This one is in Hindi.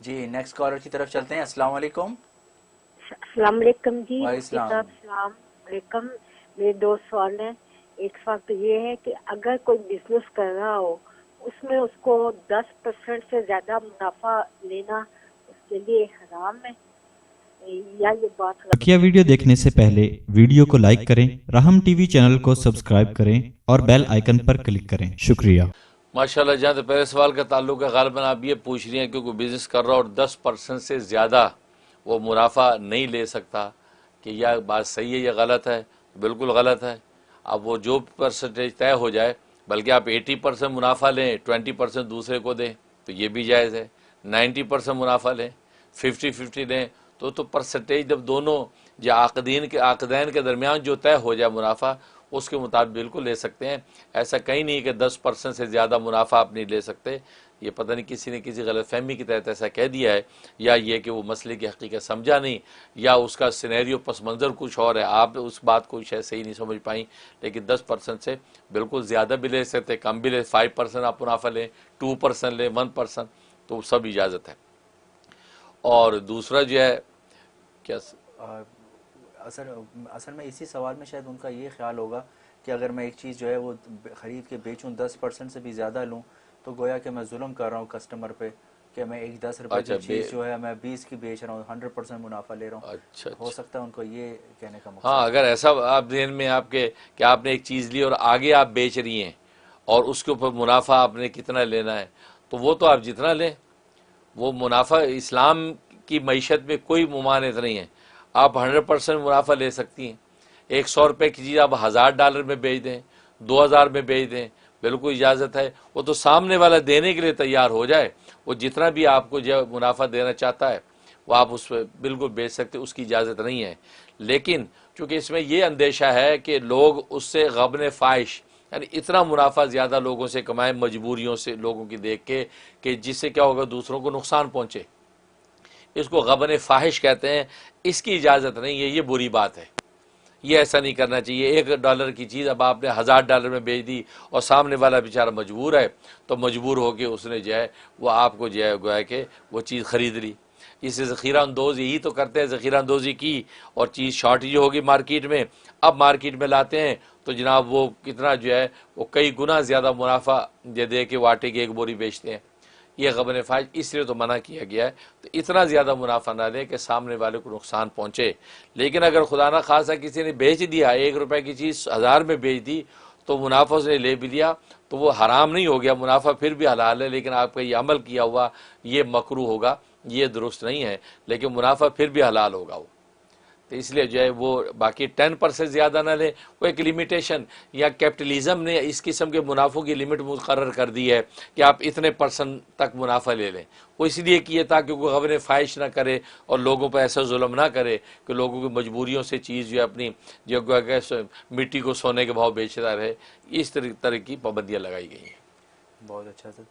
जी नेक्स्ट कॉलर की तरफ चलते हैं। अस्सलाम वालेकुम। अस्सलाम वालेकुम जी, मुफ्ती वालेकुम। साहब सलाम वालेकुम। मेरे दो सवाल हैं। एक सवाल तो ये है कि अगर कोई बिजनेस कर रहा हो, उसमें उसको 10% से ज्यादा मुनाफा लेना उसके लिए हराम है या ये बात गलत बकिया वीडियो देखने से पहले वीडियो को लाइक करें, राहम टीवी चैनल को सब्सक्राइब करें और बेल आइकन पर क्लिक करें। शुक्रिया। माशाल्लाह। जहाँ तो पहले सवाल का ताल्लुक है, गालिबन आप ये पूछ रही हैं कि कोई बिज़नेस कर रहा हो और 10% से ज़्यादा वो मुनाफा नहीं ले सकता, कि यह बात सही है या गलत है? बिल्कुल गलत है। अब वो जो परसेंटेज तय हो जाए, बल्कि आप 80% मुनाफा लें, 20% दूसरे को दें तो ये भी जायज़ है। 90% मुनाफा लें, 50-50 लें, तो परसेंटेज जब दोनों जो आकदैन के दरमियान जो तय हो जाए मुनाफा, उसके मुताबिक बिल्कुल ले सकते हैं। ऐसा कहीं नहीं कि 10% से ज़्यादा मुनाफा आप नहीं ले सकते। ये पता नहीं किसी ने किसी गलतफहमी के तहत ऐसा कह दिया है, या ये कि वो मसले की हकीकत समझा नहीं, या उसका सिनेरियो पस मंज़र कुछ और है, आप उस बात को शायद सही नहीं समझ पाई। लेकिन 10% से बिल्कुल ज़्यादा भी ले सकते, कम भी ले, 5% आप मुनाफा लें, 2% लें, 1%, तो सब इजाज़त है। और दूसरा जो है क्या अ, असल असल में इसी सवाल में शायद उनका ये ख्याल होगा कि अगर मैं एक चीज़ जो है वो ख़रीद के बेचूं 10% से भी ज़्यादा लूं, तो गोया कि मैं जुल्म कर रहा हूं कस्टमर पे, कि मैं एक 10 रुपए की अच्छा चीज़ जो है मैं 20 की बेच रहा हूँ, 100% मुनाफा ले रहा हूँ। अच्छा हो अच्छा। सकता है उनको ये कहने का हाँ, मकसद हो। अगर ऐसा आप ज़हन में आपके कि आपने एक चीज़ ली और आगे आप बेच रही हैं और उसके ऊपर मुनाफा आपने कितना लेना है, तो वो तो आप जितना लें, वो मुनाफा इस्लाम की मईशत में कोई मुमानियत नहीं है। आप 100% मुनाफा ले सकती हैं। एक 100 रुपये की चीज़ आप $1000 में बेच दें, 2000 में बेच दें, बिल्कुल इजाज़त है। वो तो सामने वाला देने के लिए तैयार हो जाए, वो जितना भी आपको जो मुनाफा देना चाहता है वो आप उस पर बिल्कुल बेच सकते, उसकी इजाज़त नहीं है। लेकिन चूँकि इसमें ये अंदेशा है कि लोग उससे गबन फ़ाहिश, यानी इतना मुनाफा ज़्यादा लोगों से कमाएं मजबूरियों से लोगों की देख के, कि जिससे क्या होगा, दूसरों को नुकसान पहुँचे, इसको गबन फ़ाहिश कहते हैं। इसकी इजाज़त नहीं है, ये बुरी बात है। ये ऐसा नहीं करना चाहिए। $1 की चीज़ अब आपने $1000 में बेच दी और सामने वाला बेचारा मजबूर है, तो मजबूर होकर उसने जो है वो आपको जो है गोया कि वो चीज़ ख़रीद ली। इसे ज़ख़ीरा अंदोज़ यही तो करते हैं, ज़ख़ीरा अंदोज़ी की और चीज़ शॉर्टेज होगी मार्केट में, अब मार्केट में लाते हैं तो जनाब वो कितना जो है वो कई गुना ज़्यादा मुनाफा दे के वो आटे की एक बोरी बेचते हैं। ये गबन फ़ाहिश इसलिए तो मना किया गया है। तो इतना ज़्यादा मुनाफा ना दें कि सामने वाले को नुकसान पहुँचे। लेकिन अगर खुदा ना खासा किसी ने बेच दिया, $1 की चीज़ 1000 में बेच दी, तो मुनाफा उसने ले भी लिया, तो वो हराम नहीं हो गया, मुनाफा फिर भी हलाल है। लेकिन आपका ये अमल किया हुआ ये मकरूह होगा, ये दुरुस्त नहीं है, लेकिन मुनाफा फिर भी हलाल होगा वो। तो इसलिए जो है वो बाकी 10% ज़्यादा ना ले। वो एक लिमिटेशन, या कैपिटलिज्म ने इस किस्म के मुनाफों की लिमिट मुकर्रर कर दी है कि आप इतने % तक मुनाफा ले लें। वो इसलिए किए ताकि कोई खबरें ख्वाहिश ना करे और लोगों पर ऐसा जुल्म ना करे कि लोगों की मजबूरियों से चीज़ जो है अपनी जो मिट्टी को सोने के भाव बेचता रहे। इस तरह की पाबंदियाँ लगाई गई हैं। बहुत अच्छा सर।